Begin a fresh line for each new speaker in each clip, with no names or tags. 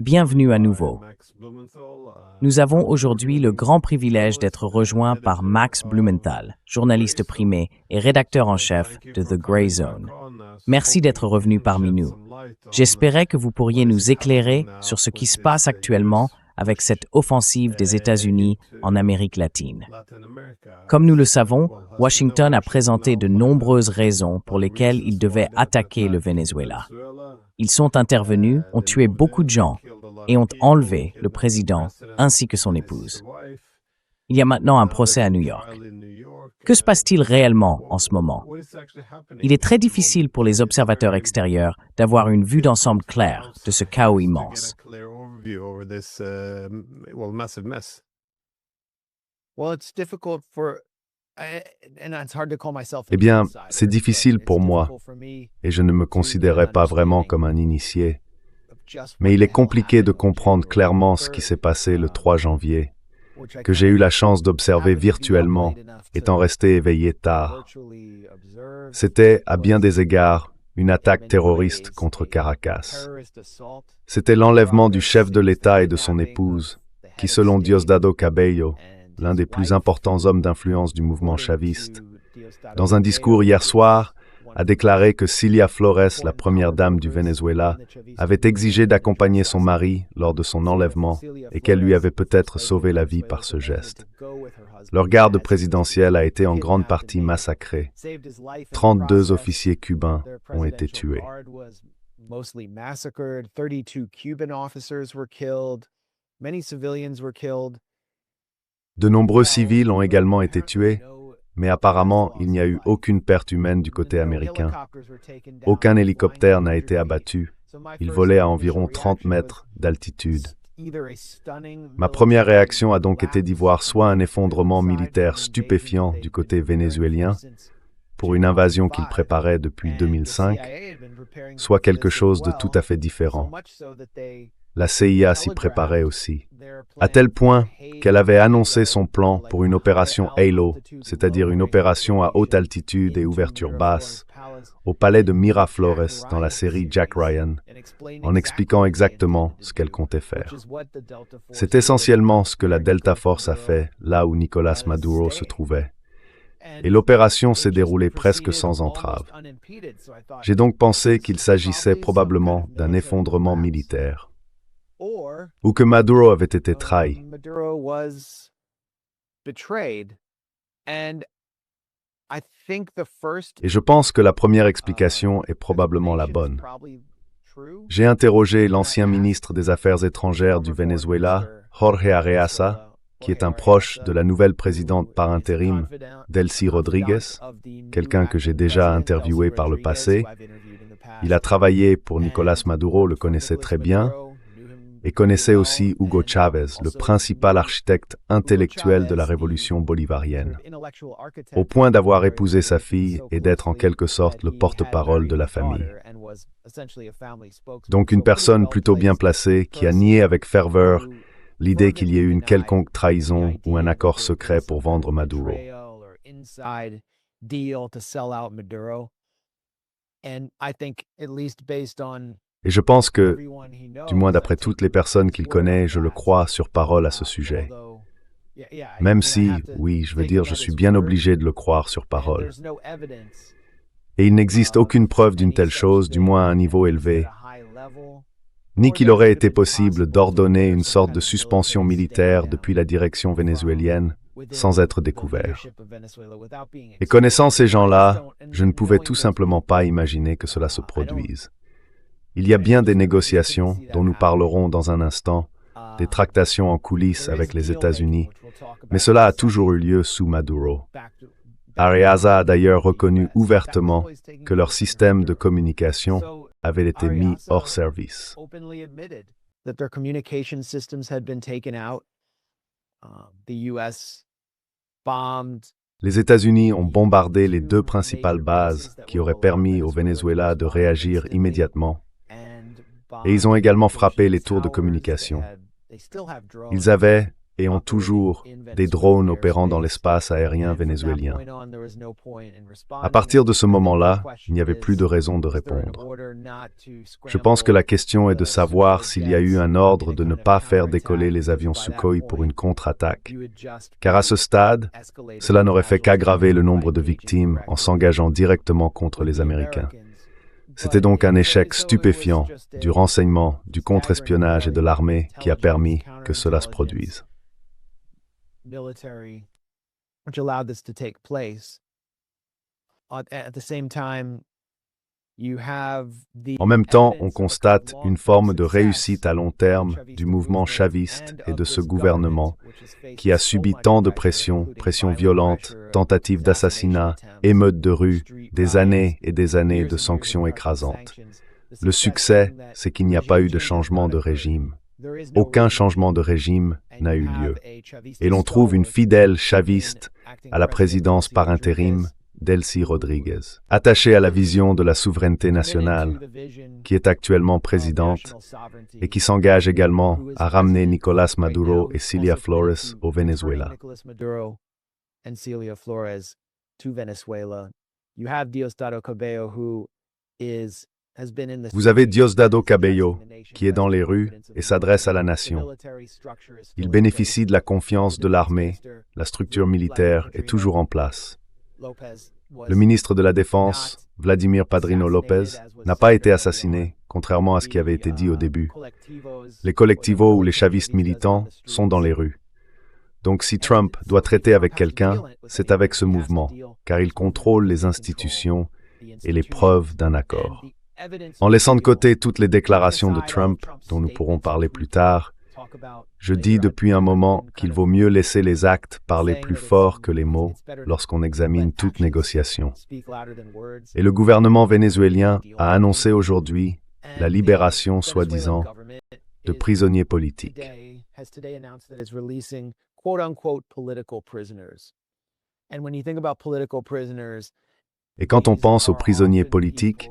Bienvenue à nouveau. Nous avons aujourd'hui le grand privilège d'être rejoints par Max Blumenthal, journaliste primé et rédacteur en chef de The Grey Zone. Merci d'être revenu parmi nous. J'espérais que vous pourriez nous éclairer sur ce qui se passe actuellement avec cette offensive des États-Unis en Amérique latine. Comme nous le savons, Washington a présenté de nombreuses raisons pour lesquelles il devait attaquer le Venezuela. Ils sont intervenus, ont tué beaucoup de gens et ont enlevé le président ainsi que son épouse. Il y a maintenant un procès à New York. Que se passe-t-il réellement en ce moment? Il est très difficile pour les observateurs extérieurs d'avoir une vue d'ensemble claire de ce chaos immense.
Eh bien, c'est difficile pour moi, et je ne me considérais pas vraiment comme un initié. Mais il est compliqué de comprendre clairement ce qui s'est passé le 3 janvier, que j'ai eu la chance d'observer virtuellement, étant resté éveillé tard. C'était, à bien des égards, une attaque terroriste contre Caracas. C'était l'enlèvement du chef de l'État et de son épouse, qui, selon Diosdado Cabello, l'un des plus importants hommes d'influence du mouvement chaviste, dans un discours hier soir, a déclaré que Cilia Flores, la première dame du Venezuela, avait exigé d'accompagner son mari lors de son enlèvement et qu'elle lui avait peut-être sauvé la vie par ce geste. Leur garde présidentielle a été en grande partie massacrée. 32 officiers cubains ont été tués. De nombreux civils ont également été tués, mais apparemment, il n'y a eu aucune perte humaine du côté américain. Aucun hélicoptère n'a été abattu. Il volait à environ 30 mètres d'altitude. Ma première réaction a donc été d'y voir soit un effondrement militaire stupéfiant du côté vénézuélien, pour une invasion qu'il préparait depuis 2005, soit quelque chose de tout à fait différent. La CIA s'y préparait aussi, à tel point qu'elle avait annoncé son plan pour une opération Halo, c'est-à-dire une opération à haute altitude et ouverture basse, au palais de Miraflores dans la série Jack Ryan, en expliquant exactement ce qu'elle comptait faire. C'est essentiellement ce que la Delta Force a fait là où Nicolás Maduro se trouvait. Et l'opération s'est déroulée presque sans entrave. J'ai donc pensé qu'il s'agissait probablement d'un effondrement militaire, ou que Maduro avait été trahi. Et je pense que la première explication est probablement la bonne. J'ai interrogé l'ancien ministre des Affaires étrangères du Venezuela, Jorge Arreaza, qui est un proche de la nouvelle présidente par intérim, Delcy Rodríguez, quelqu'un que j'ai déjà interviewé par le passé. Il a travaillé pour Nicolás Maduro, le connaissait très bien, et connaissait aussi Hugo Chávez, le principal architecte intellectuel de la révolution bolivarienne, au point d'avoir épousé sa fille et d'être en quelque sorte le porte-parole de la famille. Donc une personne plutôt bien placée qui a nié avec ferveur l'idée qu'il y ait eu une quelconque trahison ou un accord secret pour vendre Maduro. Et je pense que, du moins d'après toutes les personnes qu'il connaît, je le crois sur parole à ce sujet. Même si, oui, je veux dire, je suis bien obligé de le croire sur parole. Et il n'existe aucune preuve d'une telle chose, du moins à un niveau élevé, ni qu'il aurait été possible d'ordonner une sorte de suspension militaire depuis la direction vénézuélienne sans être découvert. Et connaissant ces gens-là, je ne pouvais tout simplement pas imaginer que cela se produise. Il y a bien des négociations, dont nous parlerons dans un instant, des tractations en coulisses avec les États-Unis, mais cela a toujours eu lieu sous Maduro. Arreaza a d'ailleurs reconnu ouvertement que leur système de communication avait été mis hors service. Les États-Unis ont bombardé les 2 principales bases qui auraient permis au Venezuela de réagir immédiatement. Et ils ont également frappé les tours de communication. Ils avaient, et ont toujours des drones opérant dans l'espace aérien vénézuélien. À partir de ce moment-là, il n'y avait plus de raison de répondre. Je pense que la question est de savoir s'il y a eu un ordre de ne pas faire décoller les avions Sukhoi pour une contre-attaque, car à ce stade, cela n'aurait fait qu'aggraver le nombre de victimes en s'engageant directement contre les Américains. C'était donc un échec stupéfiant du renseignement, du contre-espionnage et de l'armée qui a permis que cela se produise. En même temps, on constate une forme de réussite à long terme du mouvement chaviste et de ce gouvernement qui a subi tant de pressions violentes, tentatives d'assassinat, émeutes de rue, des années et des années de sanctions écrasantes. Le succès, c'est qu'il n'y a pas eu de changement de régime. Aucun changement de régime n'a eu lieu. Et l'on trouve une fidèle chaviste à la présidence par intérim, Delcy Rodriguez, attachée à la vision de la souveraineté nationale, qui est actuellement présidente et qui s'engage également à ramener Nicolás Maduro et Cilia Flores au Venezuela. Vous avez Diosdado Cabello, qui est dans les rues et s'adresse à la nation. Il bénéficie de la confiance de l'armée, la structure militaire est toujours en place. Le ministre de la Défense, Vladimir Padrino López, n'a pas été assassiné, contrairement à ce qui avait été dit au début. Les collectivos ou les chavistes militants sont dans les rues. Donc si Trump doit traiter avec quelqu'un, c'est avec ce mouvement, car il contrôle les institutions et les preuves d'un accord. En laissant de côté toutes les déclarations de Trump, dont nous pourrons parler plus tard, je dis depuis un moment qu'il vaut mieux laisser les actes parler plus fort que les mots lorsqu'on examine toute négociation. Et le gouvernement vénézuélien a annoncé aujourd'hui la libération, soi-disant, de prisonniers politiques. Et quand on pense aux prisonniers politiques,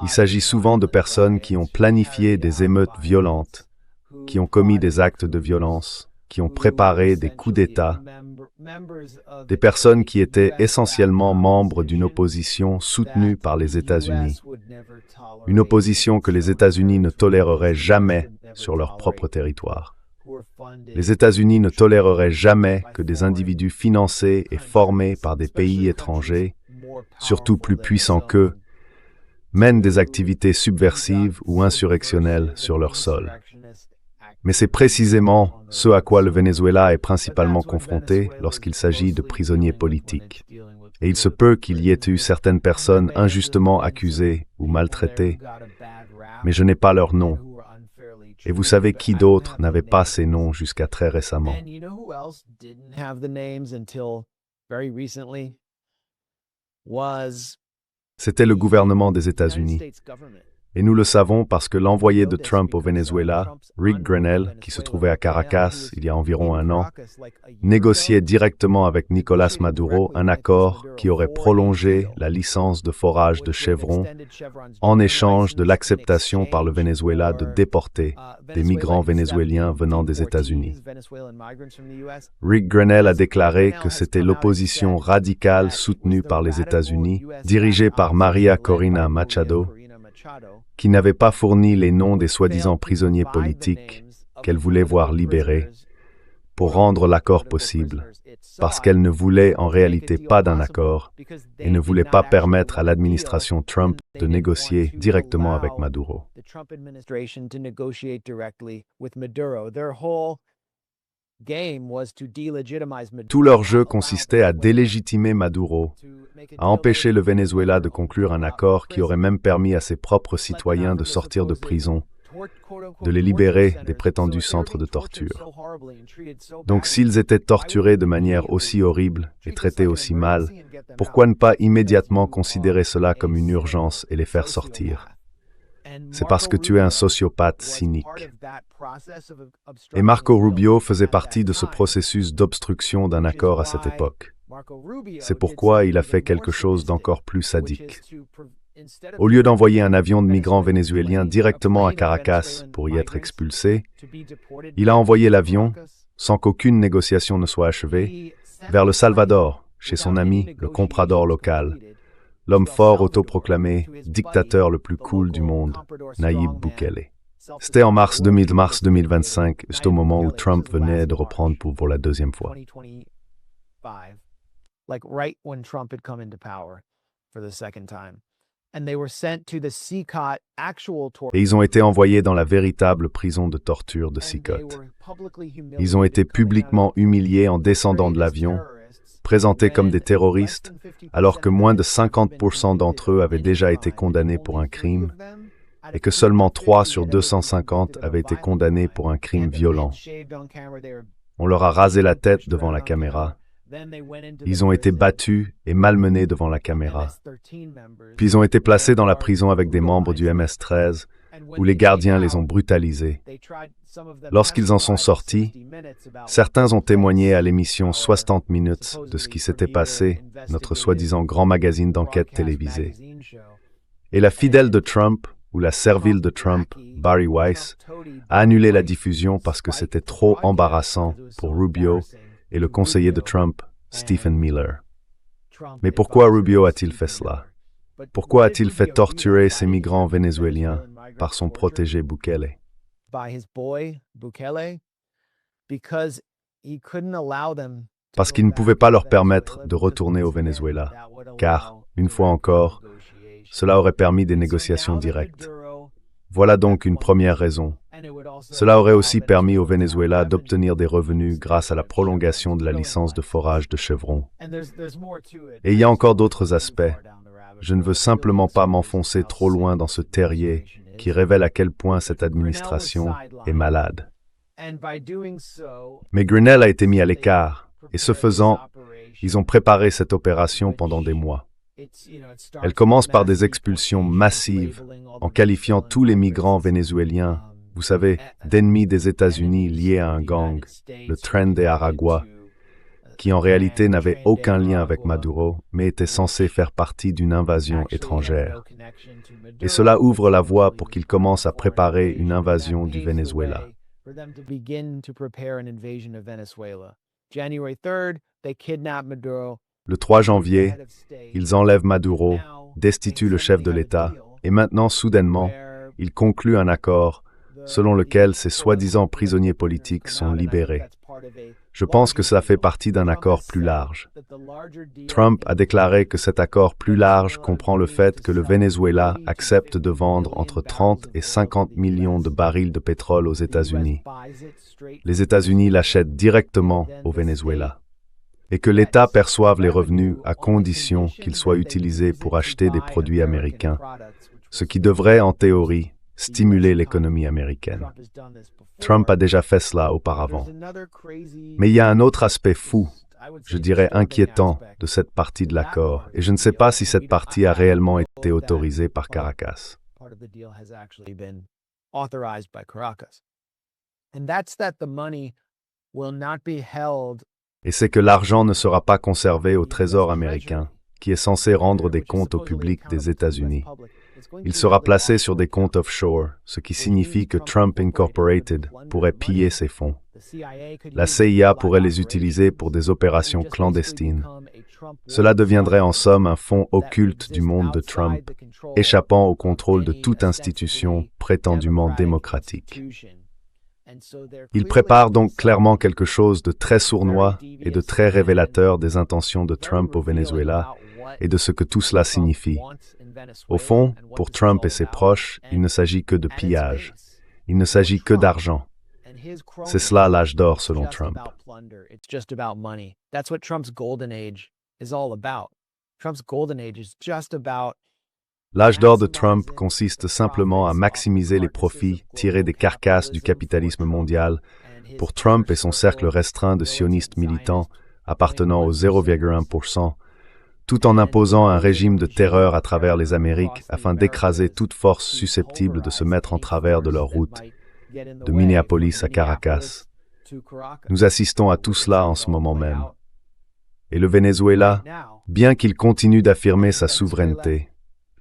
il s'agit souvent de personnes qui ont planifié des émeutes violentes, qui ont commis des actes de violence, qui ont préparé des coups d'État, des personnes qui étaient essentiellement membres d'une opposition soutenue par les États-Unis, une opposition que les États-Unis ne toléreraient jamais sur leur propre territoire. Les États-Unis ne toléreraient jamais que des individus financés et formés par des pays étrangers, surtout plus puissants qu'eux, mènent des activités subversives ou insurrectionnelles sur leur sol. Mais c'est précisément ce à quoi le Venezuela est principalement confronté lorsqu'il s'agit de prisonniers politiques. Et il se peut qu'il y ait eu certaines personnes injustement accusées ou maltraitées, mais je n'ai pas leur nom. Et vous savez qui d'autre n'avait pas ces noms jusqu'à très récemment? C'était le gouvernement des États-Unis. Et nous le savons parce que l'envoyé de Trump au Venezuela, Rick Grenell, qui se trouvait à Caracas il y a environ un an, négociait directement avec Nicolás Maduro un accord qui aurait prolongé la licence de forage de Chevron en échange de l'acceptation par le Venezuela de déporter des migrants vénézuéliens venant des États-Unis. Rick Grenell a déclaré que c'était l'opposition radicale soutenue par les États-Unis, dirigée par María Corina Machado, qui n'avait pas fourni les noms des soi-disant prisonniers politiques qu'elle voulait voir libérés pour rendre l'accord possible, parce qu'elle ne voulait en réalité pas d'un accord et ne voulait pas permettre à l'administration Trump de négocier directement avec Maduro. Tout leur jeu consistait à délégitimer Maduro, à empêcher le Venezuela de conclure un accord qui aurait même permis à ses propres citoyens de sortir de prison, de les libérer des prétendus centres de torture. Donc s'ils étaient torturés de manière aussi horrible et traités aussi mal, pourquoi ne pas immédiatement considérer cela comme une urgence et les faire sortir? C'est parce que tu es un sociopathe cynique. Et Marco Rubio faisait partie de ce processus d'obstruction d'un accord à cette époque. C'est pourquoi il a fait quelque chose d'encore plus sadique. Au lieu d'envoyer un avion de migrants vénézuéliens directement à Caracas pour y être expulsé, il a envoyé l'avion, sans qu'aucune négociation ne soit achevée, vers le Salvador, chez son ami, le comprador local, l'homme fort autoproclamé, dictateur le plus cool du monde, Nayib Bukele. C'était en mars 2025, juste au moment où Trump venait de reprendre pour la deuxième fois. Et ils ont été envoyés dans la véritable prison de torture de Sikot. Ils ont été publiquement humiliés en descendant de l'avion, présentés comme des terroristes, alors que moins de 50% d'entre eux avaient déjà été condamnés pour un crime, et que seulement 3 sur 250 avaient été condamnés pour un crime violent. On leur a rasé la tête devant la caméra. Ils ont été battus et malmenés devant la caméra. Puis ils ont été placés dans la prison avec des membres du MS-13, où les gardiens les ont brutalisés. Lorsqu'ils en sont sortis, certains ont témoigné à l'émission 60 minutes de ce qui s'était passé, notre soi-disant grand magazine d'enquête télévisé. Et la fidèle de Trump, ou la servile de Trump, Bari Weiss, a annulé la diffusion parce que c'était trop embarrassant pour Rubio et le conseiller de Trump, Stephen Miller. Mais pourquoi Rubio a-t-il fait cela? Pourquoi a-t-il fait torturer ces migrants vénézuéliens par son protégé Bukele? Parce qu'il ne pouvait pas leur permettre de retourner au Venezuela, car, une fois encore, cela aurait permis des négociations directes. Voilà donc une première raison. Cela aurait aussi permis au Venezuela d'obtenir des revenus grâce à la prolongation de la licence de forage de Chevron. Et il y a encore d'autres aspects. Je ne veux simplement pas m'enfoncer trop loin dans ce terrier qui révèle à quel point cette administration est malade. Mais Grenell a été mis à l'écart, et ce faisant, ils ont préparé cette opération pendant des mois. Elle commence par des expulsions massives en qualifiant tous les migrants vénézuéliens, vous savez, d'ennemis des États-Unis liés à un gang, le Tren de Aragua, qui en réalité n'avait aucun lien avec Maduro, mais était censé faire partie d'une invasion étrangère. Et cela ouvre la voie pour qu'ils commencent à préparer une invasion du Venezuela. Le 3 janvier, ils enlèvent Maduro, destituent le chef de l'État, et maintenant, soudainement, ils concluent un accord selon lequel ces soi-disant prisonniers politiques sont libérés. Je pense que cela fait partie d'un accord plus large. Trump a déclaré que cet accord plus large comprend le fait que le Venezuela accepte de vendre entre 30 et 50 millions de barils de pétrole aux États-Unis. Les États-Unis l'achètent directement au Venezuela. Et que l'État perçoive les revenus à condition qu'ils soient utilisés pour acheter des produits américains, ce qui devrait, en théorie, stimuler l'économie américaine. Trump a déjà fait cela auparavant. Mais il y a un autre aspect fou, je dirais inquiétant, de cette partie de l'accord, et je ne sais pas si cette partie a réellement été autorisée par Caracas. Et c'est que l'argent ne sera pas conservé au Trésor américain, qui est censé rendre des comptes au public des États-Unis. Il sera placé sur des comptes offshore, ce qui signifie que Trump Incorporated pourrait piller ces fonds. La CIA pourrait les utiliser pour des opérations clandestines. Cela deviendrait en somme un fonds occulte du monde de Trump, échappant au contrôle de toute institution prétendument démocratique. Il prépare donc clairement quelque chose de très sournois et de très révélateur des intentions de Trump au Venezuela et de ce que tout cela signifie. Au fond, pour Trump et ses proches, il ne s'agit que de pillage. Il ne s'agit que d'argent. C'est cela l'âge d'or selon Trump. L'âge d'or de Trump consiste simplement à maximiser les profits tirés des carcasses du capitalisme mondial pour Trump et son cercle restreint de sionistes militants appartenant au 0,1%, tout en imposant un régime de terreur à travers les Amériques afin d'écraser toute force susceptible de se mettre en travers de leur route, de Minneapolis à Caracas. Nous assistons à tout cela en ce moment même. Et le Venezuela, bien qu'il continue d'affirmer sa souveraineté,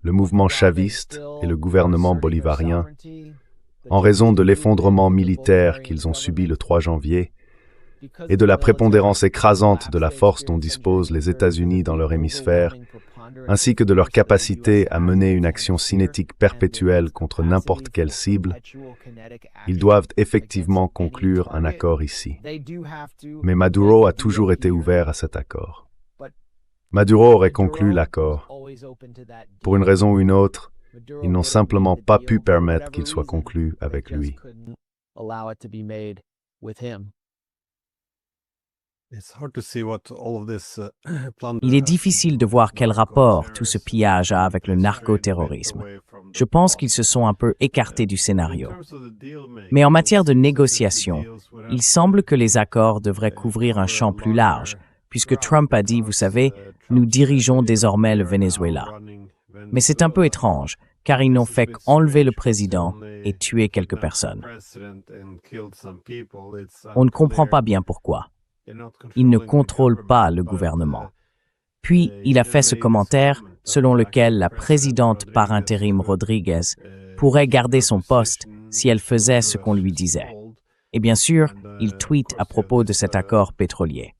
le mouvement chaviste et le gouvernement bolivarien, en raison de l'effondrement militaire qu'ils ont subi le 3 janvier, et de la prépondérance écrasante de la force dont disposent les États-Unis dans leur hémisphère, ainsi que de leur capacité à mener une action cinétique perpétuelle contre n'importe quelle cible, ils doivent effectivement conclure un accord ici. Mais Maduro a toujours été ouvert à cet accord. Maduro aurait conclu l'accord. Pour une raison ou une autre, ils n'ont simplement pas pu permettre qu'il soit conclu avec lui.
Il est difficile de voir quel rapport tout ce pillage a avec le narcoterrorisme. Je pense qu'ils se sont un peu écartés du scénario. Mais en matière de négociation, il semble que les accords devraient couvrir un champ plus large, puisque Trump a dit, vous savez, nous dirigeons désormais le Venezuela. Mais c'est un peu étrange, car ils n'ont fait qu'enlever le président et tuer quelques personnes. On ne comprend pas bien pourquoi. Il ne contrôle pas le gouvernement. Puis, il a fait ce commentaire selon lequel la présidente par intérim Rodriguez pourrait garder son poste si elle faisait ce qu'on lui disait. Et bien sûr, il tweet à propos de cet accord pétrolier.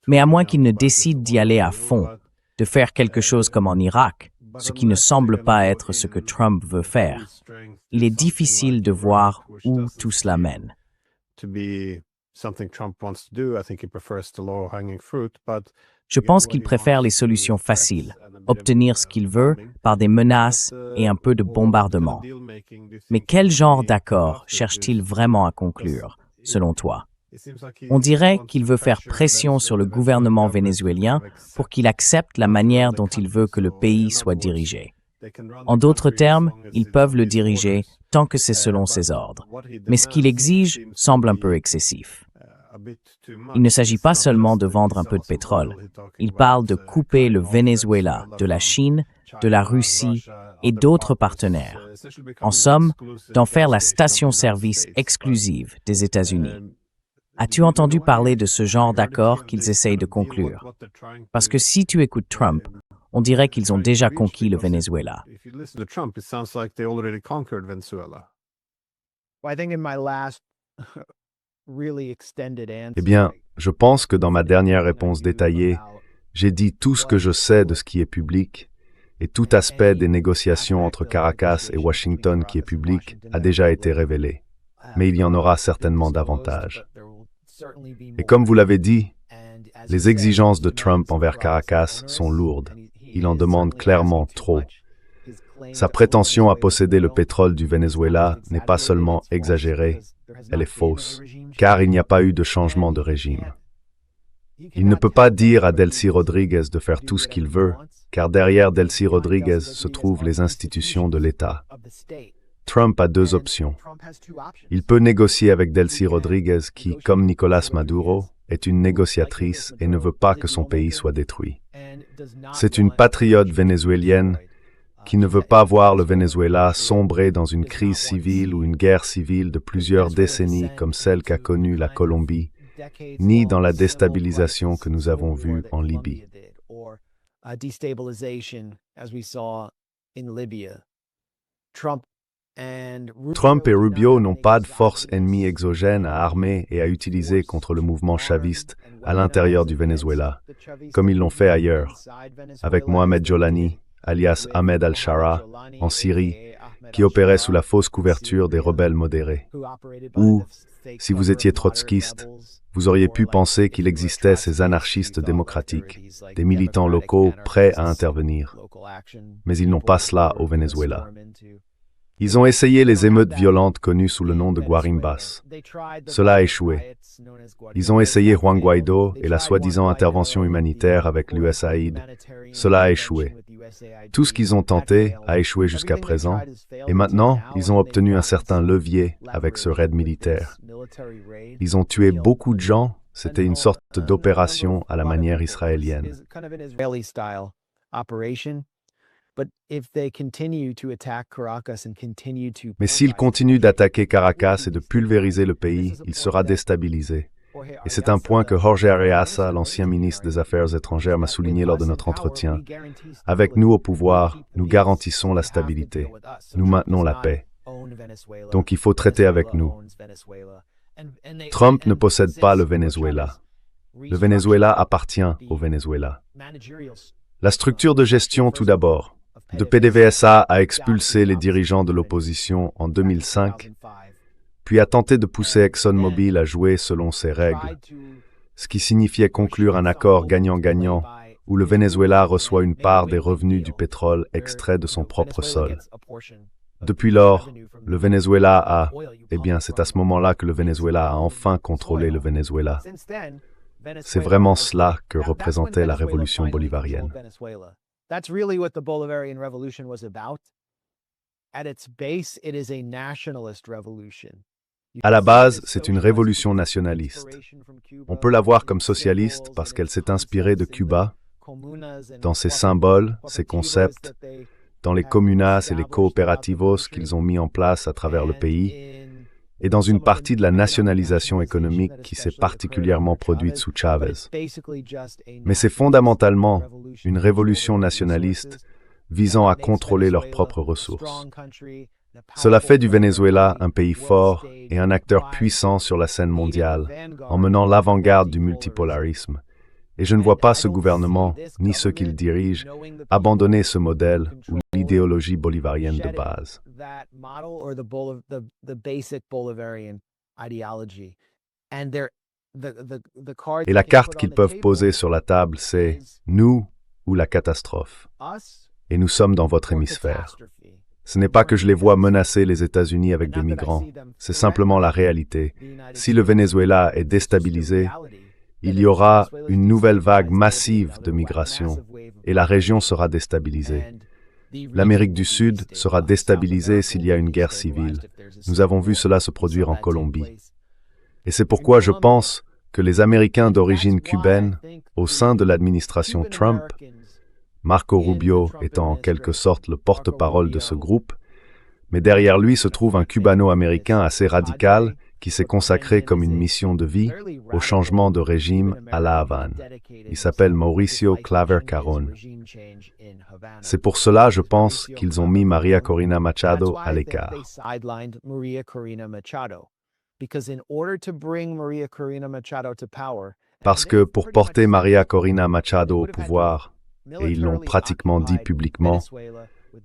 Mais à moins qu'il ne décide d'y aller à fond, de faire quelque chose comme en Irak, ce qui ne semble pas être ce que Trump veut faire, il est difficile de voir où tout cela mène. Je pense qu'il préfère les solutions faciles, obtenir ce qu'il veut par des menaces et un peu de bombardement. Mais quel genre d'accord cherche-t-il vraiment à conclure, selon toi? On dirait qu'il veut faire pression sur le gouvernement vénézuélien pour qu'il accepte la manière dont il veut que le pays soit dirigé. En d'autres termes, ils peuvent le diriger tant que c'est selon ses ordres. Mais ce qu'il exige semble un peu excessif. Il ne s'agit pas seulement de vendre un peu de pétrole. Il parle de couper le Venezuela de la Chine, de la Russie et d'autres partenaires. En somme, d'en faire la station-service exclusive des États-Unis. As-tu entendu parler de ce genre d'accord qu'ils essayent de conclure? Parce que si tu écoutes Trump, on dirait qu'ils ont déjà conquis le Venezuela.
Eh bien, je pense que dans ma dernière réponse détaillée, j'ai dit tout ce que je sais de ce qui est public, et tout aspect des négociations entre Caracas et Washington qui est public a déjà été révélé. Mais il y en aura certainement davantage. Et comme vous l'avez dit, les exigences de Trump envers Caracas sont lourdes. Il en demande clairement trop. Sa prétention à posséder le pétrole du Venezuela n'est pas seulement exagérée, elle est fausse, car il n'y a pas eu de changement de régime. Il ne peut pas dire à Delcy Rodriguez de faire tout ce qu'il veut, car derrière Delcy Rodriguez se trouvent les institutions de l'État. Trump a deux options. Il peut négocier avec Delcy Rodriguez qui, comme Nicolás Maduro, est une négociatrice et ne veut pas que son pays soit détruit. C'est une patriote vénézuélienne qui ne veut pas voir le Venezuela sombrer dans une crise civile ou une guerre civile de plusieurs décennies comme celle qu'a connue la Colombie, ni dans la déstabilisation que nous avons vue en Libye. Trump et Rubio n'ont pas de force ennemie exogène à armer et à utiliser contre le mouvement chaviste à l'intérieur du Venezuela, comme ils l'ont fait ailleurs, avec Mohamed Jolani, alias Ahmed al-Shara, en Syrie, qui opérait sous la fausse couverture des rebelles modérés. Ou, si vous étiez trotskiste, vous auriez pu penser qu'il existait ces anarchistes démocratiques, des militants locaux prêts à intervenir. Mais ils n'ont pas cela au Venezuela. Ils ont essayé les émeutes violentes connues sous le nom de Guarimbas. Cela a échoué. Ils ont essayé Juan Guaidó et la soi-disant intervention humanitaire avec l'USAID. Cela a échoué. Tout ce qu'ils ont tenté a échoué jusqu'à présent, et maintenant, ils ont obtenu un certain levier avec ce raid militaire. Ils ont tué beaucoup de gens, c'était une sorte d'opération à la manière israélienne. Mais s'il continue d'attaquer Caracas et de pulvériser le pays, il sera déstabilisé. Et c'est un point que Jorge Arreaza, l'ancien ministre des Affaires étrangères, m'a souligné lors de notre entretien. Avec nous au pouvoir, nous garantissons la stabilité. Nous maintenons la paix. Donc il faut traiter avec nous. Trump ne possède pas le Venezuela. Le Venezuela appartient au Venezuela. La structure de gestion tout d'abord. De PDVSA a expulsé les dirigeants de l'opposition en 2005, puis a tenté de pousser ExxonMobil à jouer selon ses règles, ce qui signifiait conclure un accord gagnant-gagnant où le Venezuela reçoit une part des revenus du pétrole extrait de son propre sol. Depuis lors, le Venezuela a... Eh bien, c'est à ce moment-là que le Venezuela a enfin contrôlé le Venezuela. C'est vraiment cela que représentait la révolution bolivarienne.
That's really what the Bolivarian Revolution was about. At its base, it is a nationalist revolution.
À la base, c'est une révolution nationaliste. On peut la voir comme socialiste parce qu'elle s'est inspirée de Cuba, dans ses symboles, ses concepts, dans les comunas et les cooperativos qu'ils ont mis en place à travers le pays, et dans une partie de la nationalisation économique qui s'est particulièrement produite sous Chavez. Mais c'est fondamentalement une révolution nationaliste visant à contrôler leurs propres ressources. Cela fait du Venezuela un pays fort et un acteur puissant sur la scène mondiale, en menant l'avant-garde du multipolarisme. Et je ne vois pas ce gouvernement, ni ceux qui le dirigent, abandonner ce modèle ou l'idéologie bolivarienne de base. Et la carte qu'ils peuvent poser sur la table, c'est « nous » ou la catastrophe. Et nous sommes dans votre hémisphère. Ce n'est pas que je les vois menacer les États-Unis avec des migrants, c'est simplement la réalité. Si le Venezuela est déstabilisé, il y aura une nouvelle vague massive de migration et la région sera déstabilisée. L'Amérique du Sud sera déstabilisée s'il y a une guerre civile. Nous avons vu cela se produire en Colombie. Et c'est pourquoi je pense que les Américains d'origine cubaine, au sein de l'administration Trump, Marco Rubio étant en quelque sorte le porte-parole de ce groupe, mais derrière lui se trouve un cubano-américain assez radical qui s'est consacré comme une mission de vie au changement de régime à La Havane. Il s'appelle Mauricio Claver Carón. C'est pour cela, je pense, qu'ils ont mis María Corina Machado à l'écart. Parce que pour porter María Corina Machado au pouvoir, et ils l'ont pratiquement dit publiquement,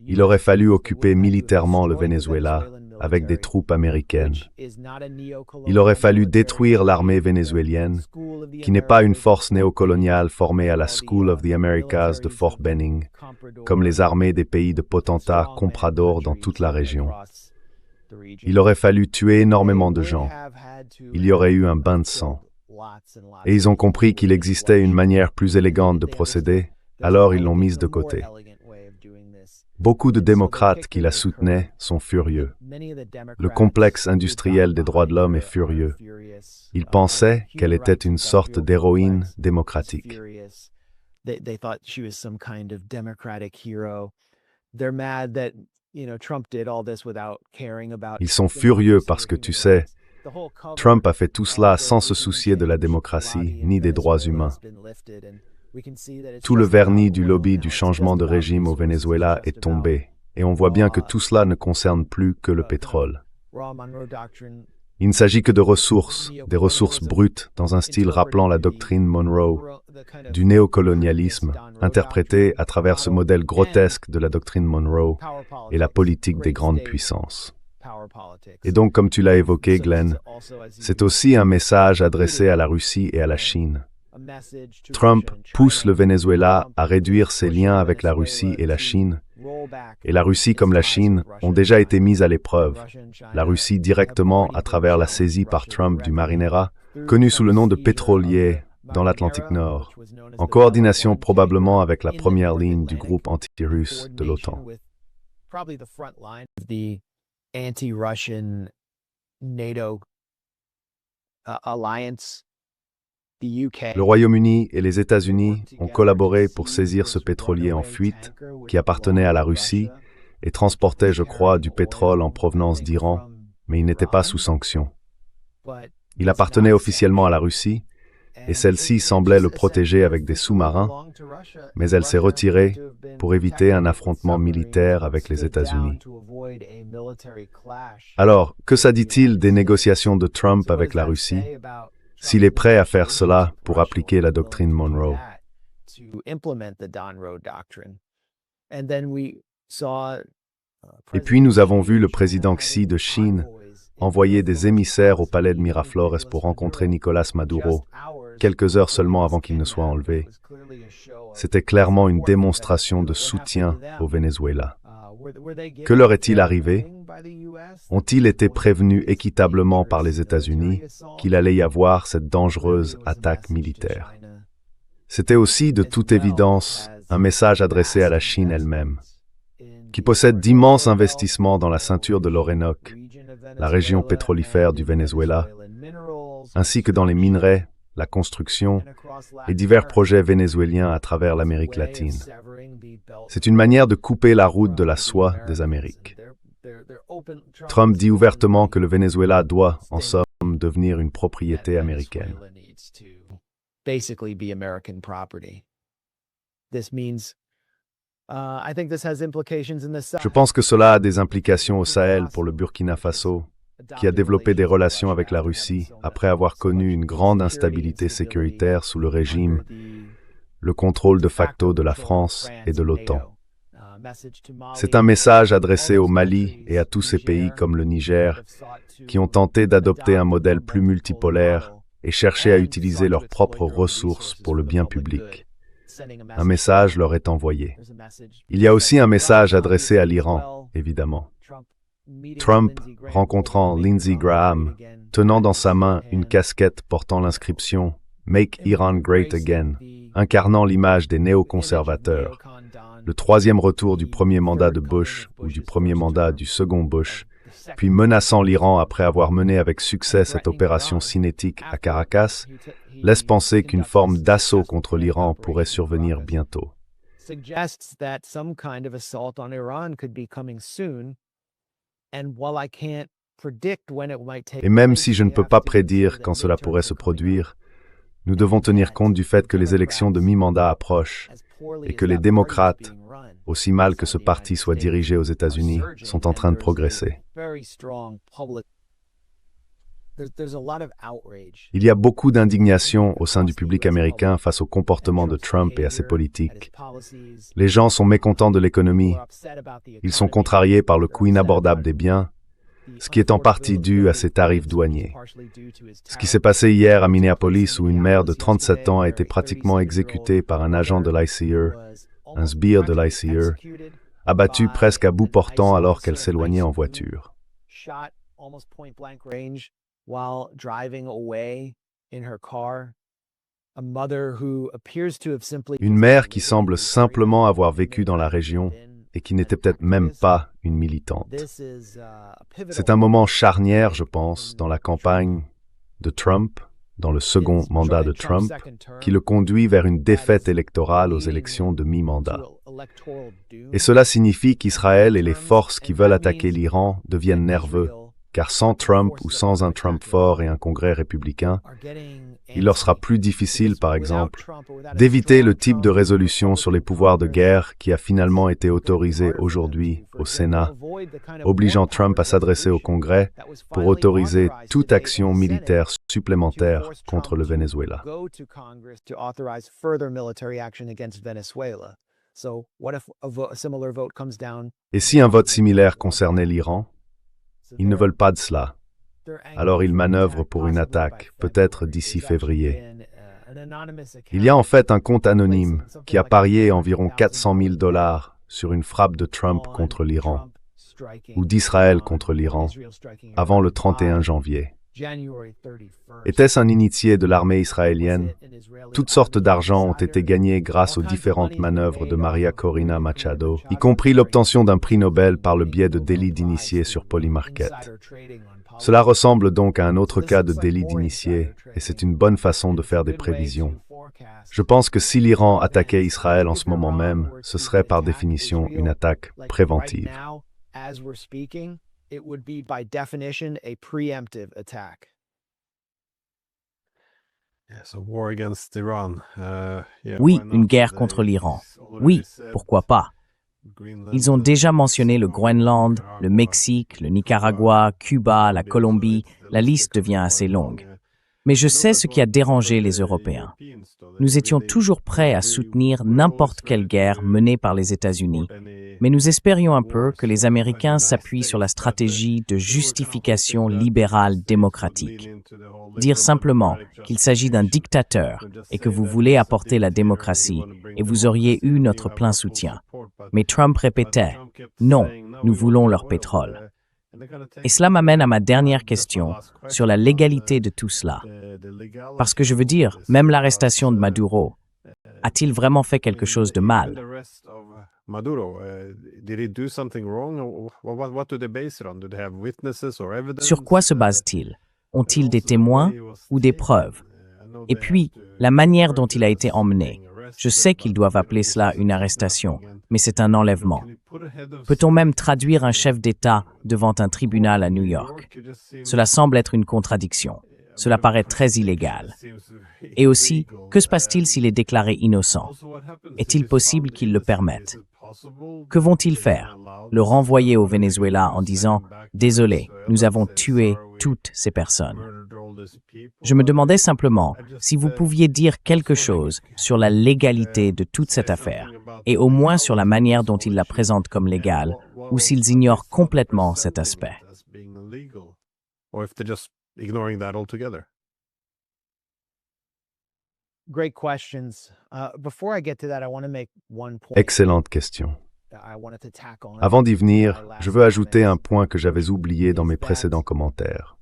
il aurait fallu occuper militairement le Venezuela avec des troupes américaines. Il aurait fallu détruire l'armée vénézuélienne, qui n'est pas une force néocoloniale formée à la School of the Americas de Fort Benning, comme les armées des pays de potentats compradors dans toute la région. Il aurait fallu tuer énormément de gens. Il y aurait eu un bain de sang. Et ils ont compris qu'il existait une manière plus élégante de procéder, alors ils l'ont mise de côté. Beaucoup de démocrates qui la soutenaient sont furieux. Le complexe industriel des droits de l'homme est furieux. Ils pensaient qu'elle était une sorte d'héroïne démocratique. Ils sont furieux parce que, tu sais, Trump a fait tout cela sans se soucier de la démocratie ni des droits humains. Tout le vernis du lobby du changement de régime au Venezuela est tombé, et on voit bien que tout cela ne concerne plus que le pétrole. Il ne s'agit que de ressources, des ressources brutes, dans un style rappelant la doctrine Monroe, du néocolonialisme, interprété à travers ce modèle grotesque de la doctrine Monroe et la politique des grandes puissances. Et donc, comme tu l'as évoqué, Glenn, c'est aussi un message adressé à la Russie et à la Chine. Trump pousse le Venezuela à réduire ses liens avec la Russie et la Chine, et la Russie comme la Chine ont déjà été mises à l'épreuve. La Russie directement à travers la saisie par Trump du Marinera, connu sous le nom de pétrolier dans l'Atlantique Nord, en coordination probablement avec la première ligne du groupe anti-russe de l'OTAN. Le Royaume-Uni et les États-Unis ont collaboré pour saisir ce pétrolier en fuite qui appartenait à la Russie et transportait, je crois, du pétrole en provenance d'Iran, mais il n'était pas sous sanction. Il appartenait officiellement à la Russie, et celle-ci semblait le protéger avec des sous-marins, mais elle s'est retirée pour éviter un affrontement militaire avec les États-Unis. Alors, que ça dit-il des négociations de Trump avec la Russie, s'il est prêt à faire cela pour appliquer la doctrine Monroe? Et puis nous avons vu le président Xi de Chine envoyer des émissaires au palais de Miraflores pour rencontrer Nicolás Maduro, quelques heures seulement avant qu'il ne soit enlevé. C'était clairement une démonstration de soutien au Venezuela. Que leur est-il arrivé? Ont-ils été prévenus équitablement par les États-Unis qu'il allait y avoir cette dangereuse attaque militaire? C'était aussi, de toute évidence, un message adressé à la Chine elle-même, qui possède d'immenses investissements dans la ceinture de l'Orénoque, la région pétrolifère du Venezuela, ainsi que dans les minerais, la construction et divers projets vénézuéliens à travers l'Amérique latine. C'est une manière de couper la route de la soie des Amériques. Trump dit ouvertement que le Venezuela doit, en somme, devenir une propriété américaine. Je pense que cela a des implications au Sahel pour le Burkina Faso, qui a développé des relations avec la Russie après avoir connu une grande instabilité sécuritaire sous le régime, le contrôle de facto de la France et de l'OTAN. C'est un message adressé au Mali et à tous ces pays comme le Niger, qui ont tenté d'adopter un modèle plus multipolaire et cherché à utiliser leurs propres ressources pour le bien public. Un message leur est envoyé. Il y a aussi un message adressé à l'Iran, évidemment. Trump, rencontrant Lindsey Graham, tenant dans sa main une casquette portant l'inscription « Make Iran Great Again », incarnant l'image des néoconservateurs, le troisième retour du premier mandat de Bush ou du premier mandat du second Bush, puis menaçant l'Iran après avoir mené avec succès cette opération cinétique à Caracas, laisse penser qu'une forme d'assaut contre l'Iran pourrait survenir bientôt. Et même si je ne peux pas prédire quand cela pourrait se produire, nous devons tenir compte du fait que les élections de mi-mandat approchent et que les démocrates, aussi mal que ce parti soit dirigé aux États-Unis, sont en train de progresser. Il y a beaucoup d'indignation au sein du public américain face au comportement de Trump et à ses politiques. Les gens sont mécontents de l'économie, ils sont contrariés par le coût inabordable des biens, ce qui est en partie dû à ses tarifs douaniers. Ce qui s'est passé hier à Minneapolis où une mère de 37 ans a été pratiquement exécutée par un agent de l'ICE, un sbire de l'ICE, abattue presque à bout portant alors qu'elle s'éloignait en voiture. Une mère qui semble simplement avoir vécu dans la région et qui n'était peut-être même pas une militante. C'est un moment charnière, je pense, dans la campagne de Trump, dans le second mandat de Trump, qui le conduit vers une défaite électorale aux élections de mi-mandat. Et cela signifie qu'Israël et les forces qui veulent attaquer l'Iran deviennent nerveux, car sans Trump ou sans un Trump fort et un Congrès républicain, il leur sera plus difficile, par exemple, d'éviter le type de résolution sur les pouvoirs de guerre qui a finalement été autorisé aujourd'hui au Sénat, obligeant Trump à s'adresser au Congrès pour autoriser toute action militaire supplémentaire contre le Venezuela. Et si un vote similaire concernait l'Iran? Ils ne veulent pas de cela. Alors ils manœuvrent pour une attaque, peut-être d'ici février. Il y a en fait un compte anonyme qui a parié environ 400 000 $ sur une frappe de Trump contre l'Iran, ou d'Israël contre l'Iran, avant le 31 janvier. Était-ce un initié de l'armée israélienne? Toutes sortes d'argent ont été gagnés grâce aux différentes manœuvres de Maria Corina Machado, y compris l'obtention d'un prix Nobel par le biais de délits d'initiés sur Polymarket. Cela ressemble donc à un autre cas de délit d'initié, et c'est une bonne façon de faire des prévisions. Je pense que si l'Iran attaquait Israël en ce moment même, ce serait par définition une attaque préventive.
It would be by definition a preemptive attack.
Oui, une guerre contre l'Iran. Oui, pourquoi pas? Ils ont déjà mentionné le Groenland, le Mexique, le Nicaragua, Cuba, la Colombie. La liste devient assez longue. Mais je sais ce qui a dérangé les Européens. Nous étions toujours prêts à soutenir n'importe quelle guerre menée par les États-Unis, mais nous espérions un peu que les Américains s'appuient sur la stratégie de justification libérale démocratique. Dire simplement qu'il s'agit d'un dictateur et que vous voulez apporter la démocratie et vous auriez eu notre plein soutien. Mais Trump répétait « Non, nous voulons leur pétrole ». Et cela m'amène à ma dernière question sur la légalité de tout cela. Parce que je veux dire, même l'arrestation de Maduro, a-t-il vraiment fait quelque chose de mal? Sur quoi se base-t-il? Ont-ils des témoins ou des preuves? Et puis, la manière dont il a été emmené. Je sais qu'ils doivent appeler cela une arrestation, mais c'est un enlèvement. Peut-on même traduire un chef d'État devant un tribunal à New York? Cela semble être une contradiction. Cela paraît très illégal. Et aussi, que se passe-t-il s'il est déclaré innocent? Est-il possible qu'ils le permettent? Que vont-ils faire? Le renvoyer au Venezuela en disant « Désolé, nous avons tué toutes ces personnes ». Je me demandais simplement si vous pouviez dire quelque chose sur la légalité de toute cette affaire, et au moins sur la manière dont ils la présentent comme légale, ou s'ils ignorent complètement cet aspect.
Great questions. Before I get to that, I want to make one point.
Excellente question. Avant d'y venir, je veux ajouter un point que j'avais oublié dans mes précédents commentaires.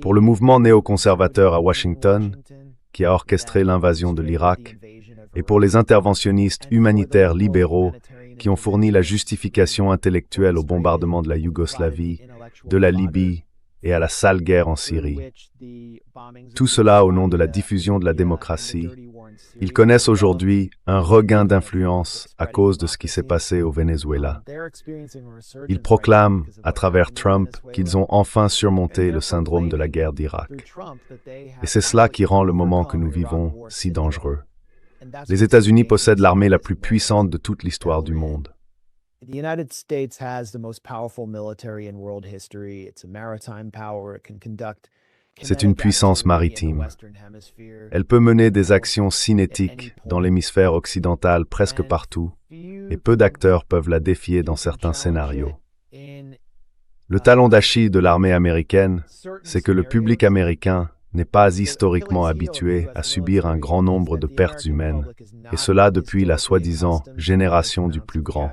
Pour le mouvement néoconservateur à Washington, qui a orchestré l'invasion de l'Irak, et pour les interventionnistes humanitaires libéraux qui ont fourni la justification intellectuelle au bombardement de la Yougoslavie, de la Libye et à la sale guerre en Syrie. Tout cela au nom de la diffusion de la démocratie. Ils connaissent aujourd'hui un regain d'influence à cause de ce qui s'est passé au Venezuela. Ils proclament, à travers Trump, qu'ils ont enfin surmonté le syndrome de la guerre d'Irak. Et c'est cela qui rend le moment que nous vivons si dangereux. Les États-Unis possèdent l'armée la plus puissante de toute l'histoire du monde.
The United States has the most powerful military in world history. It's a maritime power. It can conduct.
C'est une puissance maritime. Elle peut mener des actions cinétiques dans l'hémisphère occidental presque partout, et peu d'acteurs peuvent la défier dans certains scénarios. Le talon d'Achille de l'armée américaine, c'est que le public américain n'est pas historiquement habitué à subir un grand nombre de pertes humaines, et cela depuis la soi-disant génération du plus grand.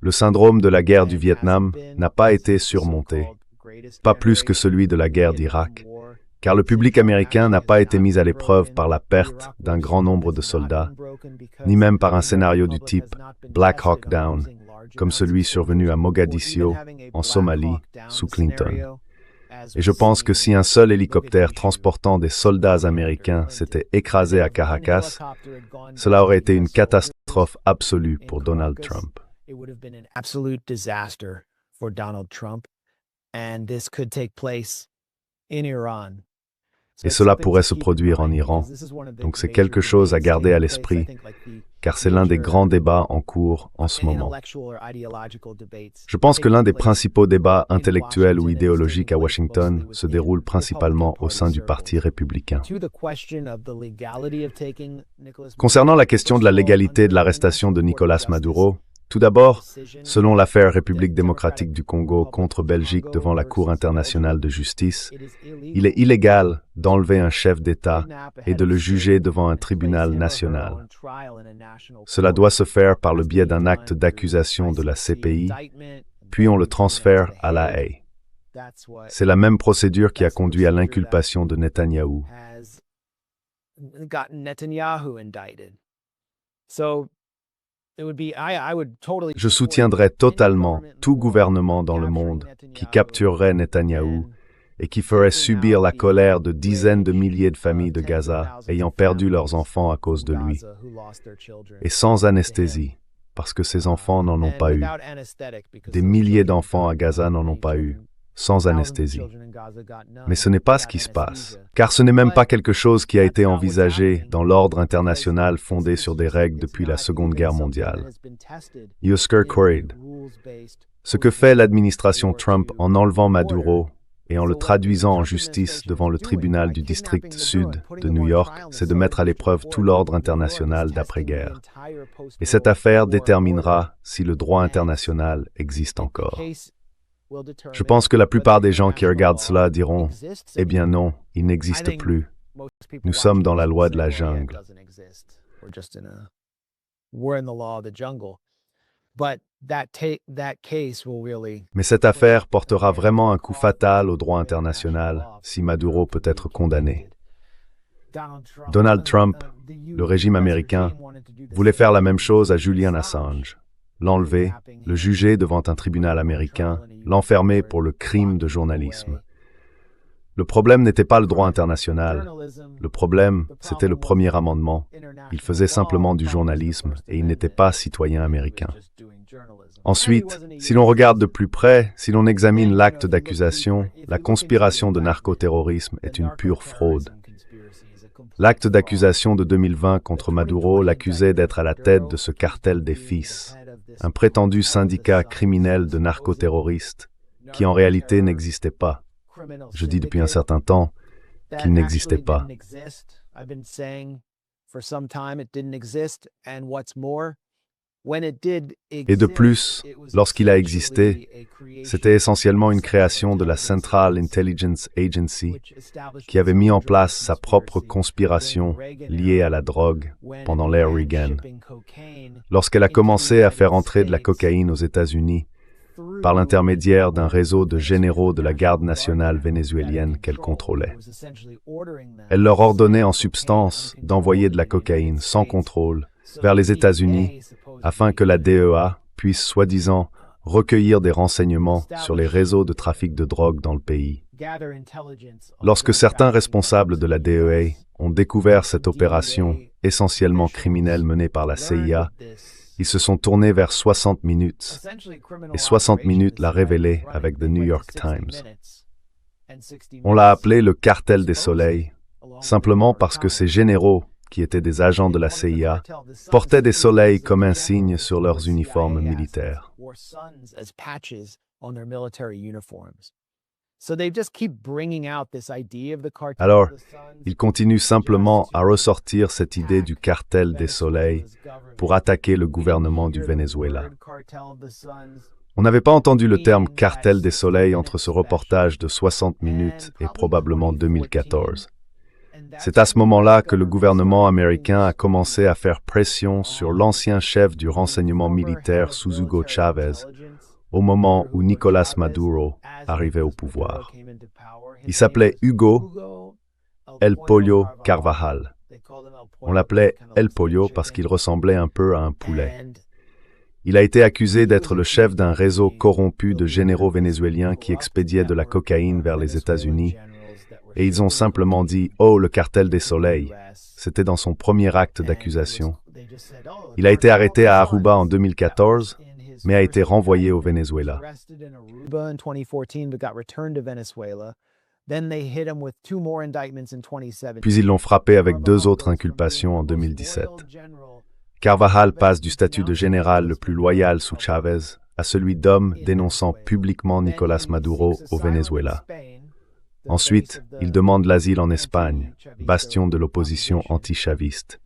Le syndrome de la guerre du Vietnam n'a pas été surmonté, pas plus que celui de la guerre d'Irak, car le public américain n'a pas été mis à l'épreuve par la perte d'un grand nombre de soldats, ni même par un scénario du type Black Hawk Down, comme celui survenu à Mogadiscio, en Somalie, sous Clinton. Et je pense que si un seul hélicoptère transportant des soldats américains s'était écrasé à Caracas, cela aurait été une catastrophe absolue pour Donald Trump. Et cela pourrait se produire en Iran. Donc c'est quelque chose à garder à l'esprit, car c'est l'un des grands débats en cours en ce moment. Je pense que l'un des principaux débats intellectuels ou idéologiques à Washington se déroule principalement au sein du Parti républicain. Concernant la question de la légalité de l'arrestation de Nicolás Maduro, tout d'abord, selon l'affaire République démocratique du Congo contre Belgique devant la Cour internationale de justice, il est illégal d'enlever un chef d'État et de le juger devant un tribunal national. Cela doit se faire par le biais d'un acte d'accusation de la CPI, puis on le transfère à la Haye. C'est la même procédure qui a conduit à l'inculpation de Netanyahou. Je soutiendrais totalement tout gouvernement dans le monde qui capturerait Netanyahou et qui ferait subir la colère de dizaines de milliers de familles de Gaza ayant perdu leurs enfants à cause de lui, et sans anesthésie, parce que ces enfants n'en ont pas eu. Des milliers d'enfants à Gaza n'en ont pas eu. sans anesthésie. Mais ce n'est pas ce qui se passe, car ce n'est même pas quelque chose qui a été envisagé dans l'ordre international fondé sur des règles depuis la Seconde Guerre mondiale. Yusker Quaid. Ce que fait l'administration Trump en enlevant Maduro et en le traduisant en justice devant le tribunal du district sud de New York, c'est de mettre à l'épreuve tout l'ordre international d'après-guerre. Et cette affaire déterminera si le droit international existe encore. Je pense que la plupart des gens qui regardent cela diront « Eh bien non, il n'existe plus. Nous sommes dans la loi de la jungle. » Mais cette affaire portera vraiment un coup fatal au droit international si Maduro peut être condamné. Donald Trump, le régime américain, voulait faire la même chose à Julian Assange. L'enlever, le juger devant un tribunal américain, l'enfermer pour le crime de journalisme. Le problème n'était pas le droit international. Le problème, c'était le premier amendement. Il faisait simplement du journalisme et il n'était pas citoyen américain. Ensuite, si l'on regarde de plus près, si l'on examine l'acte d'accusation, la conspiration de narcoterrorisme est une pure fraude. L'acte d'accusation de 2020 contre Maduro l'accusait d'être à la tête de ce cartel des fils, un prétendu syndicat criminel de narcoterroristes qui en réalité n'existait pas. Je dis depuis un certain temps qu'il n'existait pas. Et de plus, lorsqu'il a existé, c'était essentiellement une création de la Central Intelligence Agency qui avait mis en place sa propre conspiration liée à la drogue pendant l'ère Reagan. Lorsqu'elle a commencé à faire entrer de la cocaïne aux États-Unis par l'intermédiaire d'un réseau de généraux de la garde nationale vénézuélienne qu'elle contrôlait. Elle leur ordonnait en substance d'envoyer de la cocaïne sans contrôle vers les États-Unis afin que la DEA puisse, soi-disant, recueillir des renseignements sur les réseaux de trafic de drogue dans le pays. Lorsque certains responsables de la DEA ont découvert cette opération essentiellement criminelle menée par la CIA, ils se sont tournés vers 60 Minutes, et 60 Minutes l'a révélé avec The New York Times. On l'a appelé le cartel des soleils, simplement parce que ces généraux, qui étaient des agents de la CIA, portaient des soleils comme insigne sur leurs uniformes militaires. Alors, ils continuent simplement à ressortir cette idée du cartel des soleils pour attaquer le gouvernement du Venezuela. On n'avait pas entendu le terme cartel des soleils entre ce reportage de 60 minutes et probablement 2014. C'est à ce moment-là que le gouvernement américain a commencé à faire pression sur l'ancien chef du renseignement militaire sous Hugo Chavez, au moment où Nicolás Maduro arrivait au pouvoir. Il s'appelait Hugo El Pollo Carvajal. On l'appelait El Pollo parce qu'il ressemblait un peu à un poulet. Il a été accusé d'être le chef d'un réseau corrompu de généraux vénézuéliens qui expédiaient de la cocaïne vers les États-Unis, et ils ont simplement dit « Oh, le cartel des soleils ». C'était dans son premier acte d'accusation. Il a été arrêté à Aruba en 2014, mais a été renvoyé au Venezuela. Puis ils l'ont frappé avec 2 autres inculpations en 2017. Carvajal passe du statut de général le plus loyal sous Chavez à celui d'homme dénonçant publiquement Nicolás Maduro au Venezuela. Ensuite, il demande l'asile en Espagne, bastion de l'opposition anti-chaviste.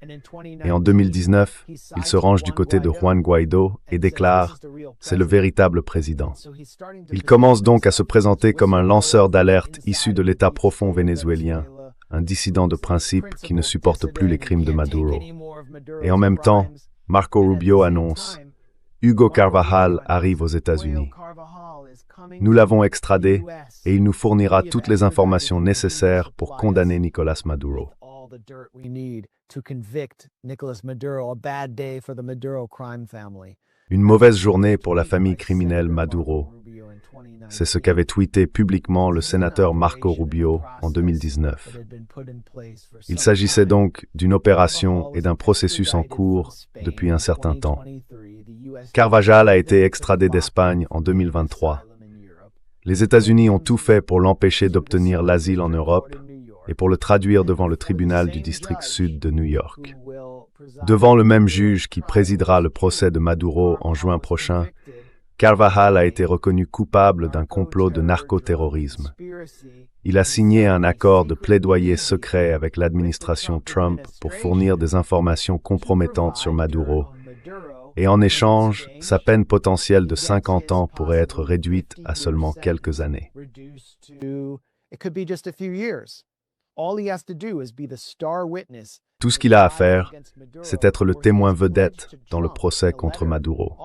Et en 2019, il se range du côté de Juan Guaidó et déclare « C'est le véritable président ». Il commence donc à se présenter comme un lanceur d'alerte issu de l'État profond vénézuélien, un dissident de principe qui ne supporte plus les crimes de Maduro. Et en même temps, Marco Rubio annonce « Hugo Carvajal arrive aux États-Unis. Nous l'avons extradé et il nous fournira toutes les informations nécessaires pour condamner Nicolás Maduro. » Une mauvaise journée pour la famille criminelle Maduro. C'est ce qu'avait tweeté publiquement le sénateur Marco Rubio en 2019. Il s'agissait donc d'une opération et d'un processus en cours depuis un certain temps. Carvajal a été extradé d'Espagne en 2023. Les États-Unis ont tout fait pour l'empêcher d'obtenir l'asile en Europe et pour le traduire devant le tribunal du district sud de New York. Devant le même juge qui présidera le procès de Maduro en juin prochain, Carvajal a été reconnu coupable d'un complot de narcoterrorisme. Il a signé un accord de plaidoyer secret avec l'administration Trump pour fournir des informations compromettantes sur Maduro. Et en échange, sa peine potentielle de 50 ans pourrait être réduite à seulement quelques années. Tout ce qu'il a à faire, c'est être le témoin vedette dans le procès contre Maduro.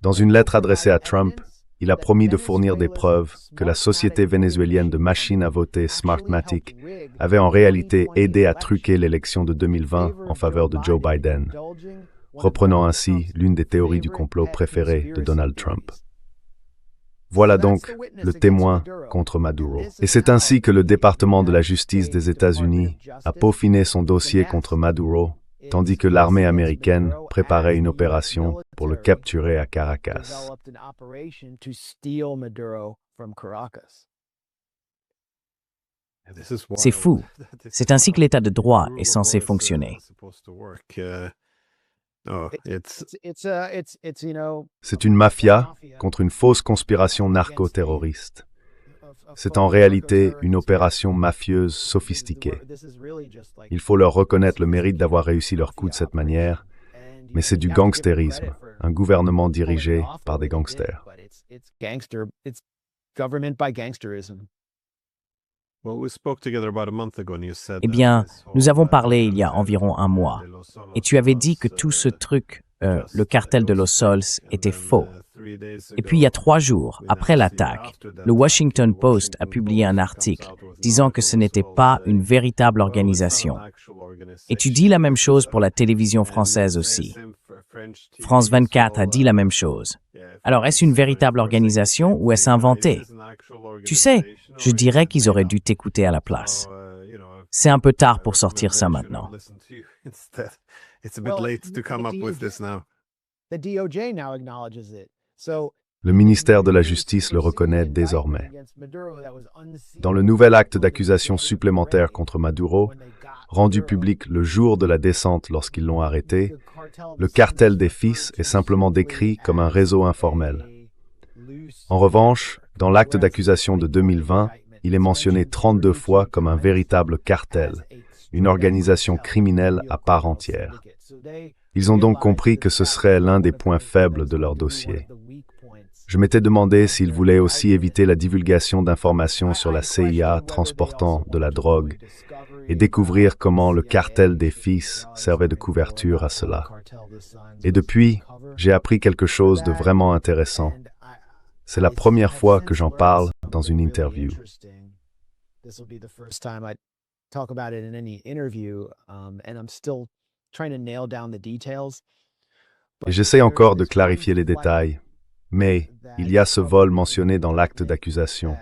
Dans une lettre adressée à Trump, il a promis de fournir des preuves que la société vénézuélienne de machines à voter Smartmatic avait en réalité aidé à truquer l'élection de 2020 en faveur de Joe Biden, reprenant ainsi l'une des théories du complot préférées de Donald Trump. Voilà donc le témoin contre Maduro. Et c'est ainsi que le département de la justice des États-Unis a peaufiné son dossier contre Maduro, tandis que l'armée américaine préparait une opération pour le capturer à Caracas.
C'est fou. C'est ainsi que l'état de droit est censé fonctionner.
C'est une mafia contre une fausse conspiration narco-terroriste. C'est en réalité une opération mafieuse sophistiquée. Il faut leur reconnaître le mérite d'avoir réussi leur coup de cette manière, mais c'est du gangstérisme, un gouvernement dirigé par des gangsters.
Eh bien, nous avons parlé il y a environ un mois, et tu avais dit que tout ce truc, le cartel de Los Sols, était faux. Et puis il y a 3 jours, après l'attaque, le Washington Post a publié un article disant que ce n'était pas une véritable organisation. Et tu dis la même chose pour la télévision française aussi. France 24 a dit la même chose. Alors est-ce une véritable organisation ou est-ce inventé? Tu sais, je dirais qu'ils auraient dû t'écouter à la place. C'est un peu tard pour sortir ça maintenant.
Le ministère de la Justice le reconnaît désormais. Dans le nouvel acte d'accusation supplémentaire contre Maduro, rendu public le jour de la descente lorsqu'ils l'ont arrêté, le cartel des fils est simplement décrit comme un réseau informel. En revanche, dans l'acte d'accusation de 2020, il est mentionné 32 fois comme un véritable cartel, une organisation criminelle à part entière. Ils ont donc compris que ce serait l'un des points faibles de leur dossier. Je m'étais demandé s'ils voulaient aussi éviter la divulgation d'informations sur la CIA transportant de la drogue et découvrir comment le cartel des fils servait de couverture à cela. Et depuis, j'ai appris quelque chose de vraiment intéressant. C'est la première fois que j'en parle dans une interview. Et j'essaie encore de clarifier les détails, mais il y a ce vol mentionné dans l'acte d'accusation.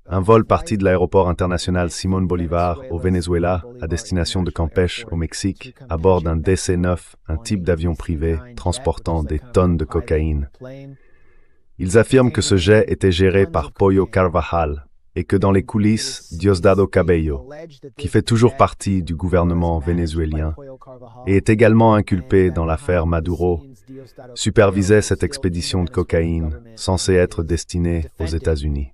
Un vol parti de l'aéroport international Simón Bolívar au Venezuela à destination de Campeche au Mexique à bord d'un DC-9, un type d'avion privé transportant des tonnes de cocaïne. Ils affirment que ce jet était géré par Pollo Carvajal et que dans les coulisses, Diosdado Cabello, qui fait toujours partie du gouvernement vénézuélien et est également inculpé dans l'affaire Maduro, supervisait cette expédition de cocaïne censée être destinée aux États-Unis.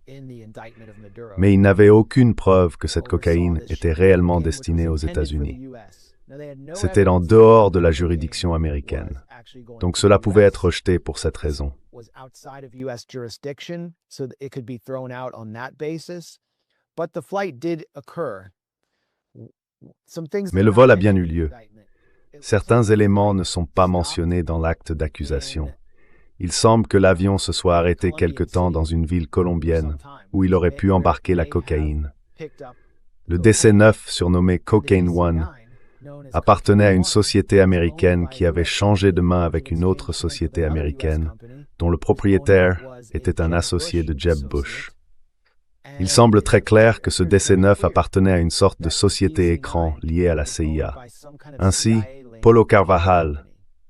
Mais il n'avait aucune preuve que cette cocaïne était réellement destinée aux États-Unis. C'était en dehors de la juridiction américaine. Donc cela pouvait être rejeté pour cette raison. Mais le vol a bien eu lieu. Certains éléments ne sont pas mentionnés dans l'acte d'accusation. Il semble que l'avion se soit arrêté quelque temps dans une ville colombienne où il aurait pu embarquer la cocaïne. Le DC-9, surnommé Cocaine One, appartenait à une société américaine qui avait changé de main avec une autre société américaine, dont le propriétaire était un associé de Jeb Bush. Il semble très clair que ce DC-9 appartenait à une sorte de société écran liée à la CIA. Ainsi,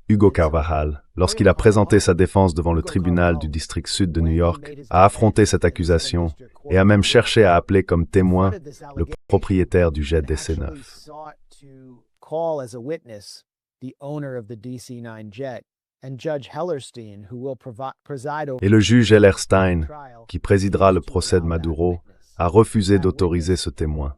Hugo Carvajal, lorsqu'il a présenté sa défense devant le tribunal du district sud de New York, a affronté cette accusation et a même cherché à appeler comme témoin le propriétaire du jet DC-9. Et le juge Hellerstein, qui présidera le procès de Maduro, a refusé d'autoriser ce témoin.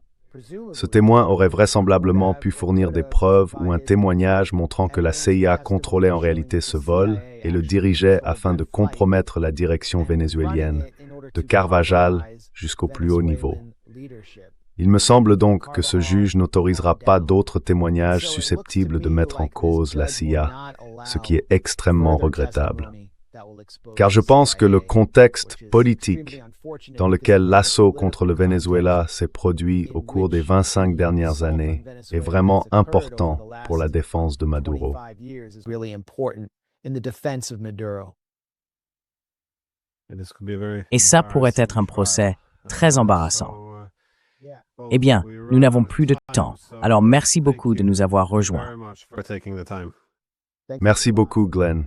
Ce témoin aurait vraisemblablement pu fournir des preuves ou un témoignage montrant que la CIA contrôlait en réalité ce vol et le dirigeait afin de compromettre la direction vénézuélienne, de Carvajal jusqu'au plus haut niveau. Il me semble donc que ce juge n'autorisera pas d'autres témoignages susceptibles de mettre en cause la CIA, ce qui est extrêmement regrettable. Car je pense que le contexte politique dans lequel l'assaut contre le Venezuela s'est produit au cours des 25 dernières années est vraiment important pour la défense de Maduro.
Et ça pourrait être un procès très embarrassant. Eh bien, nous n'avons plus de temps, alors merci beaucoup de nous avoir rejoints.
Merci beaucoup, Glenn.